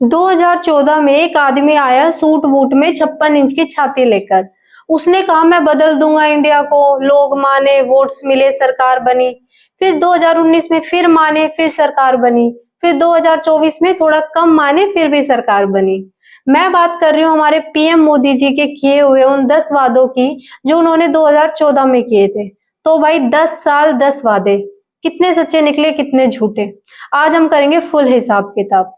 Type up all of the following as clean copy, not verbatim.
2014 में एक आदमी आया सूट बूट में 56 इंच की छाती लेकर। उसने कहा मैं बदल दूंगा इंडिया को, लोग माने, वोट्स मिले, सरकार बनी। फिर 2019 में फिर माने, फिर सरकार बनी। फिर 2024 में थोड़ा कम माने, फिर भी सरकार बनी। मैं बात कर रही हूँ हमारे पीएम मोदी जी के किए हुए उन 10 वादों की जो उन्होंने 2014 में किए थे। तो भाई 10 साल 10 वादे, कितने सच्चे निकले कितने झूठे, आज हम करेंगे फुल हिसाब किताब।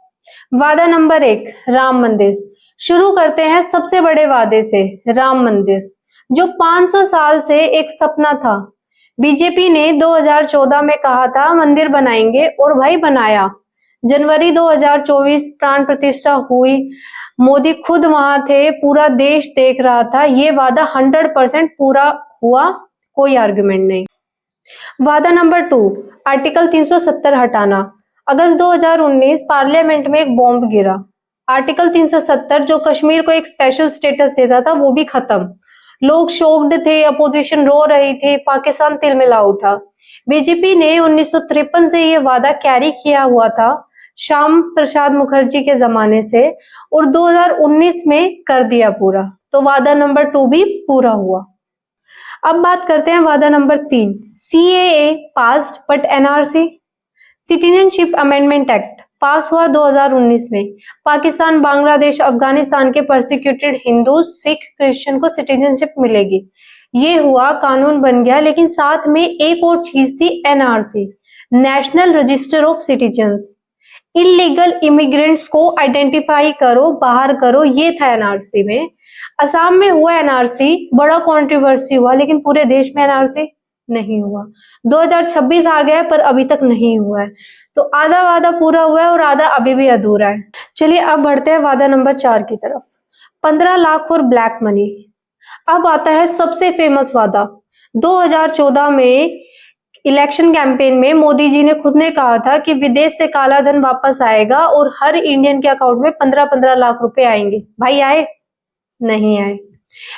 वादा नंबर 1, राम मंदिर। शुरू करते हैं सबसे बड़े वादे से, राम मंदिर जो 500 साल से एक सपना था। बीजेपी ने 2014 में कहा था मंदिर बनाएंगे और भाई बनाया। जनवरी 2024 प्राण प्रतिष्ठा हुई, मोदी खुद वहां थे, पूरा देश देख रहा था। ये वादा 100% पूरा हुआ, कोई आर्गुमेंट नहीं। वादा नंबर 2, आर्टिकल 370 हटाना। अगस्त 2019 पार्लियामेंट में एक बॉम्ब गिरा। आर्टिकल 370 जो कश्मीर को एक स्पेशल स्टेटस देता था वो भी खत्म। लोग शोक्ड थे, अपोजिशन रो रही थी, पाकिस्तान तिलमिला उठा। बीजेपी ने 1953 से ये वादा कैरी किया हुआ था, श्याम प्रसाद मुखर्जी के जमाने से, और 2019 में कर दिया पूरा। तो वादा नंबर 2 भी पूरा हुआ। अब बात करते हैं वादा number 3, CAA passed but NRC, citizenship amendment act पास हुआ 2019 में। पाकिस्तान, बांग्लादेश, अफगानिस्तान के परसिक्यूटेड हिंदू, सिख, क्रिश्चियन को सिटीजनशिप मिलेगी। ये हुआ, कानून बन गया, लेकिन साथ में एक और चीज थी, NRC, national register of citizens. Illegal immigrants को आइडेंटिफाई करो, बाहर करो, ये था एनआरसी में। असम में हुआ एनआरसी, बड़ा कंट्रोवर्सी हुआ, लेकिन पूरे देश में एनआरसी नहीं हुआ। 2026 आ गया पर अभी तक नहीं हुआ है। तो आधा वादा पूरा हुआ है और आधा अभी भी अधूरा है। चलिए अब बढ़ते हैं वादा नंबर 4 की तरफ, 15 लाख और ब्लैक मनी। अब आता है सबसे फेमस वादा। 2014 में इलेक्शन कैंपेन में मोदी जी ने खुद ने कहा था कि विदेश से काला धन वापस आएगा और हर इंडियन के अकाउंट में 15-15 लाख रुपए आएंगे। भाई आए? नहीं आए।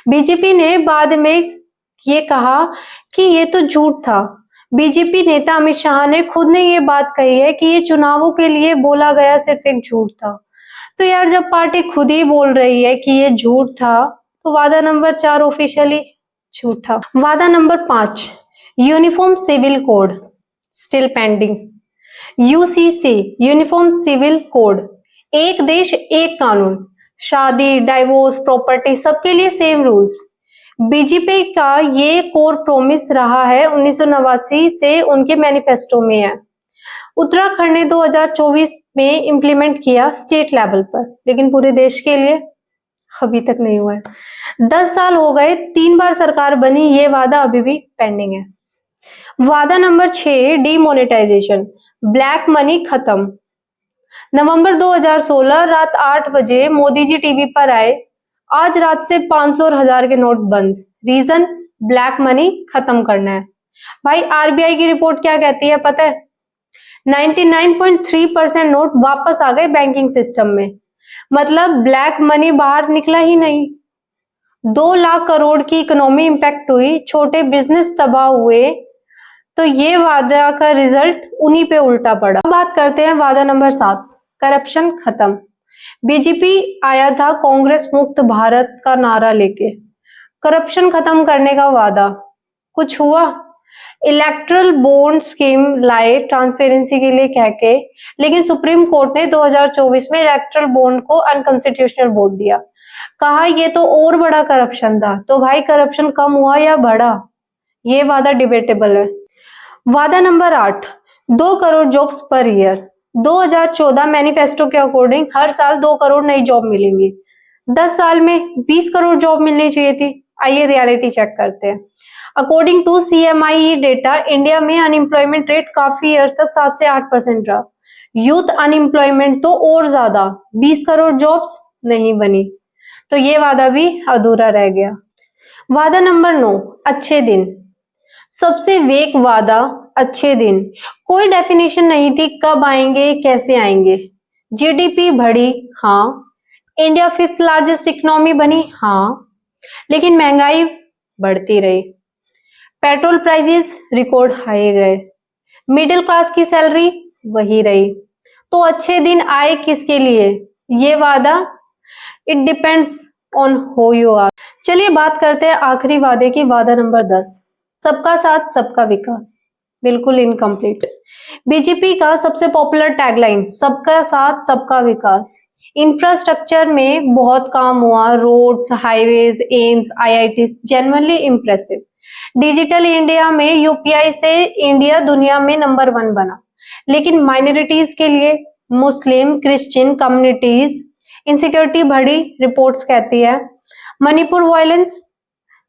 बीजेपी ने बाद में ये कहा कि ये तो झूठ था। बीजेपी नेता अमित शाह ने खुद ने ये बात कही है कि ये चुनावों के लिए बोला गया सिर्फ एक झूठ था। तो यार जब पार्टी खुद ही बोल रही है कि ये झूठ था, तो वादा नंबर 4 ऑफिशियली झूठा। वादा number 5, uniform civil code still pending. UCC, uniform civil code, एक देश एक कानून, शादी, डाइवोर्स, प्रॉपर्टी, सबके लिए सेम रूल्स। बीजेपी का ये कोर प्रॉमिस रहा है, 1989 से उनके मैनिफेस्टो में है। उत्तराखंड ने 2024 में इंप्लीमेंट किया स्टेट लेवल पर, लेकिन पूरे देश के लिए अभी तक नहीं हुआ है। 10 साल हो गए, 3 बार सरकार बनी, ये वादा अभी भी पेंडिंग है। वादा नंबर 6, डीमोनेटाइजेशन, ब्लैक मनी खत्म। नवंबर 2016 रात 8 बजे मोदी जी टीवी पर आए, आज रात से 500 और 1000 के नोट बंद। रीजन, ब्लैक मनी खत्म करना है। भाई आरबीआई की रिपोर्ट क्या कहती है पता है? 99.3% नोट वापस आ गए बैंकिंग सिस्टम में, मतलब ब्लैक मनी बाहर निकला ही नहीं। 2 लाख करोड़ की इकोनॉमी इंपैक्ट हुई, छोटे बिजनेस तबाह हुए। तो ये वादा का रिजल्ट उन्हीं पे उल्टा पड़ा। अब बात करते हैं वादा नंबर 7, करप्शन खत्म। बीजेपी आया था कांग्रेस मुक्त भारत का नारा लेके, करप्शन खत्म करने का वादा, कुछ हुआ? इलेक्ट्रल बॉन्ड स्कीम लाए ट्रांसपेरेंसी के लिए कह के, लेकिन सुप्रीम कोर्ट ने 2024 में इलेक्ट्रल बॉन्ड को अनकॉन्स्टिट्यूशनल बोल दिया। कहा ये तो और बड़ा करप्शन था। तो भाई करप्शन कम हुआ या बढ़ा? ये वादा डिबेटेबल है। वादा number 8, 2 crore jobs per year. 2014 manifesto के अकॉर्डिंग हर साल 2 करोड़ नई जॉब मिलेंगी। 10 साल में 20 करोड़ जॉब मिलनी चाहिए थी। आइए रियलिटी चेक करते हैं। According to CMIE data, India में अनएम्प्लॉयमेंट रेट काफी ईयर्स तक 7 से 8% रहा। यूथ अनएम्प्लॉयमेंट तो और ज्यादा, 20 करोड़ जॉब्स नहीं बनी। तो ये वादा भी अधूरा रह गया। वादा नंबर 9, अच्छे दिन। सबसे वेग वादा, अच्छे दिन। कोई डेफिनेशन नहीं थी कब आएंगे, कैसे आएंगे। जीडीपी बढ़ी, हाँ। इंडिया 5th लार्जेस्ट इकोनॉमी बनी, हाँ, लेकिन महंगाई बढ़ती रही। पेट्रोल प्राइसेस रिकॉर्ड हाई गए। मिडिल क्लास की सैलरी वही रही। तो अच्छे दिन आए किसके लिए? ये वादा it depends on who you are. चलिए बात करते हैं आखिरी वादे की, वादा नंबर 10, सबका साथ सबका विकास। बिल्कुल इनकम्प्लीट। बीजेपी का सबसे पॉपुलर टैगलाइन सबका साथ सबका विकास। इंफ्रास्ट्रक्चर में बहुत काम हुआ, roads, highways, AIIMS, IITs, genuinely impressive. Digital India में यूपीआई से इंडिया दुनिया में नंबर 1 बना, लेकिन माइनॉरिटीज के लिए, मुस्लिम, क्रिश्चियन कम्युनिटीज, इनसिक्योरिटी बढ़ी, रिपोर्ट्स कहती है। मणिपुर वायलेंस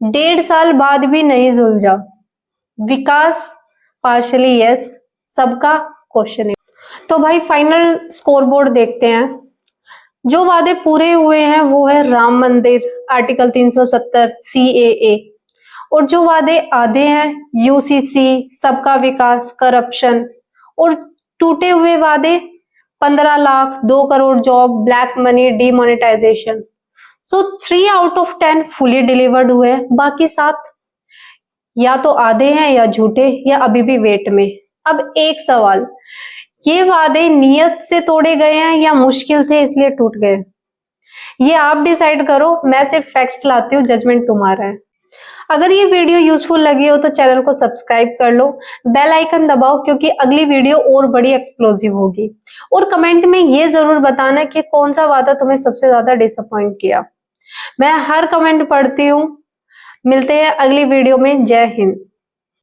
1.5 साल बाद भी नहीं सुलझा। विकास पार्शली यस, सबका क्वेश्चन है। तो भाई फाइनल स्कोरबोर्ड देखते हैं। जो वादे पूरे हुए हैं वो है राम मंदिर, आर्टिकल 370, सीएए। और जो वादे आधे हैं, यूसीसी, सबका विकास, करप्शन। और टूटे हुए वादे 15 lakh, 2 crore job, black money, demonetisation. So 3 out of 10 fully delivered हुए हैं, बाकी 7 या तो आधे हैं या झूठे या अभी भी वेट में। अब एक सवाल, ये वादे नियत से तोड़े गए हैं या मुश्किल थे इसलिए टूट गए? ये आप डिसाइड करो, मैं सिर्फ फैक्ट्स लाती हूँ, जजमेंट तुम्हारा है। अगर ये वीडियो यूजफुल लगी हो तो चैनल को सब्सक्राइब कर लो, बेल आइकन दबाओ क्योंकि अगली वीडियो और बड़ी एक्सप्लोसिव होगी। और कमेंट में ये जरूर बताना कि कौन सा वादा तुम्हें सबसे ज्यादा डिसअपॉइंट किया। मैं हर कमेंट पढ़ती हूँ। मिलते हैं अगली वीडियो में। जय हिंद।